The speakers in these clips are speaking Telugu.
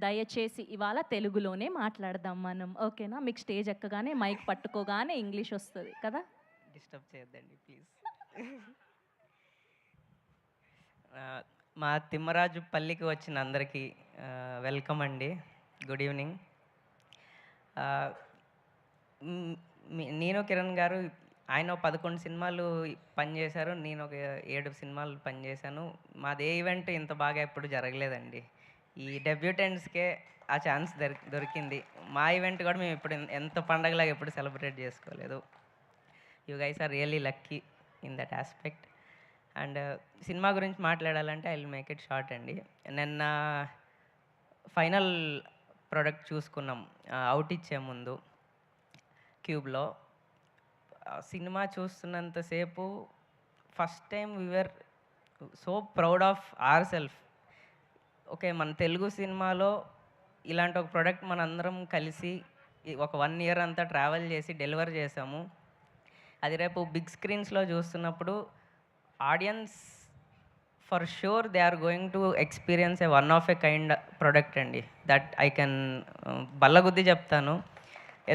దయచేసి ఇవాళ తెలుగులోనే మాట్లాడదాం మనం, ఓకేనా? మీకు స్టేజ్ ఎక్కగానే మైక్ పట్టుకోగానే ఇంగ్లీష్ వస్తుంది కదా. డిస్టర్బ్ చేయొద్దండి ప్లీజ్. మా తిమ్మరాజు పల్లికి వచ్చిన అందరికీ వెల్కమ్ అండి. Good evening. నేను కిరణ్ గారు ఆయన 11 సినిమాలు పనిచేశారు, నేను ఒక 7 సినిమాలు పనిచేశాను. మాది ఏ ఈవెంట్ ఇంత బాగా ఎప్పుడు జరగలేదండి. ఈ డెబ్యూటెంట్స్కే ఆ ఛాన్స్ దొరికింది. మా ఈవెంట్ కూడా మేము ఇప్పుడు ఎంత పండగలాగా ఎప్పుడు సెలబ్రేట్ చేసుకోలేదు. You guys are really lucky in that aspect. And cinema గురించి మాట్లాడాలంటే I will make it short అండి. నిన్న ఫైనల్ ప్రోడక్ట్ చూసుకున్నాం అవుట్ ఇచ్చే ముందు క్యూబ్లో. సినిమా చూస్తున్నంతసేపు first time we are so proud of our self. Okay, మన తెలుగు సినిమాలో ఇలాంటి ఒక ప్రోడక్ట్ మనందరం కలిసి ఒక 1 ఇయర్ అంతా ట్రావెల్ చేసి డెలివర్ చేసాము. అది రేపు బిగ్ స్క్రీన్స్లో చూస్తున్నప్పుడు audience for sure they are going to experience a one of a kind product అండి. దట్ ఐ కెన్ బల్లగుద్ది చెప్తాను.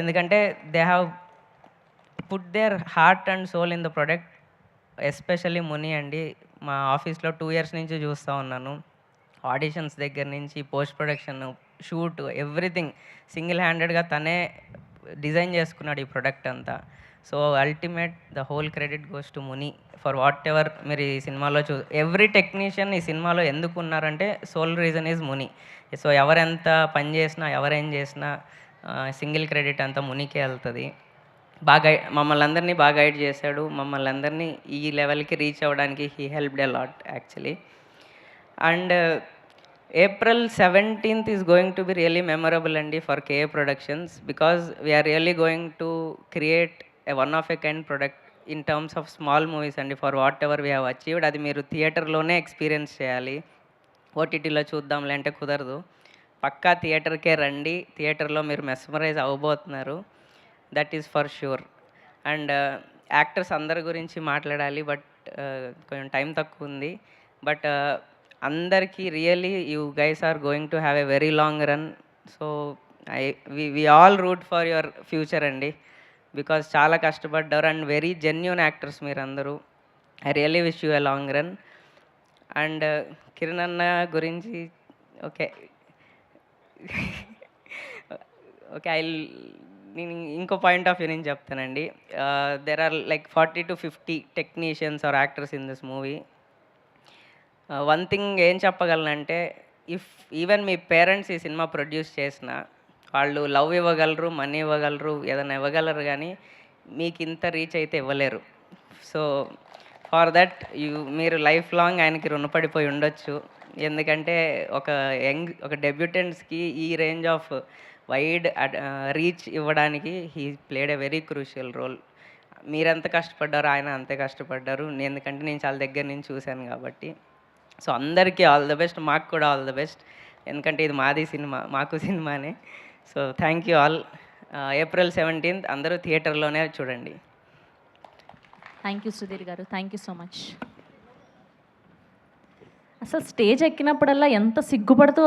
ఎందుకంటే they have put their heart and soul in the product. Especially Muni అండి, మా ఆఫీస్లో 2 ఇయర్స్ నుంచి చూస్తూ ఉన్నాను. ఆడిషన్స్ దగ్గర నుంచి post production, shoot, everything single హ్యాండెడ్గా తనే డిజైన్ చేసుకున్నాడు ఈ ప్రొడక్ట్ అంతా. So ultimate the whole credit goes to Muni for whatever. మీరు ఈ సినిమాలో ఎవ్రీ టెక్నీషియన్ ఈ సినిమాలో ఎందుకు ఉన్నారంటే sole reason is Muni. So ఎవరెంత పని చేసినా ఎవరేం చేసినా సింగిల్ క్రెడిట్ అంతా మునికే వెళ్తుంది. బాగా మమ్మల్ని అందరినీ బాగా గైడ్ చేశాడు. మమ్మల్ని అందరినీ ఈ లెవెల్కి రీచ్ అవ్వడానికి he helped a lot actually. And April 17th is going to be really memorable అండి for KA Productions, because we are really going to create a one of a kind product in terms of small movies అండి. for whatever we have achieved, అది మీరు థియేటర్లోనే ఎక్స్పీరియన్స్ చేయాలి. ఓటీటీలో చూద్దాంలే అంటే కుదరదు. పక్కా థియేటర్కే రండి, థియేటర్లో మీరు మెస్మరైజ్ అవ్వబోతున్నారు, that is for sure. And actors అందరి గురించి మాట్లాడాలి, బట్ కొంచెం టైం తక్కువ ఉంది. బట్ అందరికీ really you guys are going to have a very long run. So we all root for your future అండి, బికాజ్ చాలా కష్టపడ్డారు అండ్ వెరీ జెన్యూన్ యాక్టర్స్ మీరందరూ. I really wish you a long run. And Kiran అన్న గురించి ఓకే ఓకే నేను ఇంకో పాయింట్ ఆఫ్ వ్యూ నుంచి చెప్తానండి. There are like 40 to 50 technicians or actors in this movie. One thing ఏం చెప్పగలనంటే, ఇఫ్ ఈవెన్ మీ పేరెంట్స్ ఈ సినిమా ప్రొడ్యూస్ చేసిన వాళ్ళు లవ్ ఇవ్వగలరు, మనీ ఇవ్వగలరు, ఏదైనా ఇవ్వగలరు, కానీ మీకు ఇంత రీచ్ అయితే ఇవ్వలేరు. సో ఫార్ దట్ మీరు లైఫ్ లాంగ్ ఆయనకి రుణపడిపోయి ఉండొచ్చు. ఎందుకంటే ఒక డెబ్యూటెంట్స్కి ఈ రేంజ్ ఆఫ్ వైడ్ రీచ్ ఇవ్వడానికి he played a very crucial role. మీరెంత కష్టపడ్డారో ఆయన అంతే కష్టపడ్డారు, ఎందుకంటే నేను చాలా దగ్గర నుంచి చూశాను కాబట్టి. సో అందరికీ ఆల్ ద బెస్ట్, మాకు కూడా ఆల్ ద బెస్ట్, ఎందుకంటే ఇది మాది సినిమా, మాకు సినిమానే. So thank you all. April 17th అందరూ థియేటర్లోనే చూడండి. థ్యాంక్ యూ సుధీర్ గారు, థ్యాంక్ యూ సో మచ్. అసలు స్టేజ్ ఎక్కినప్పుడల్లా ఎంత సిగ్గుపడుతూ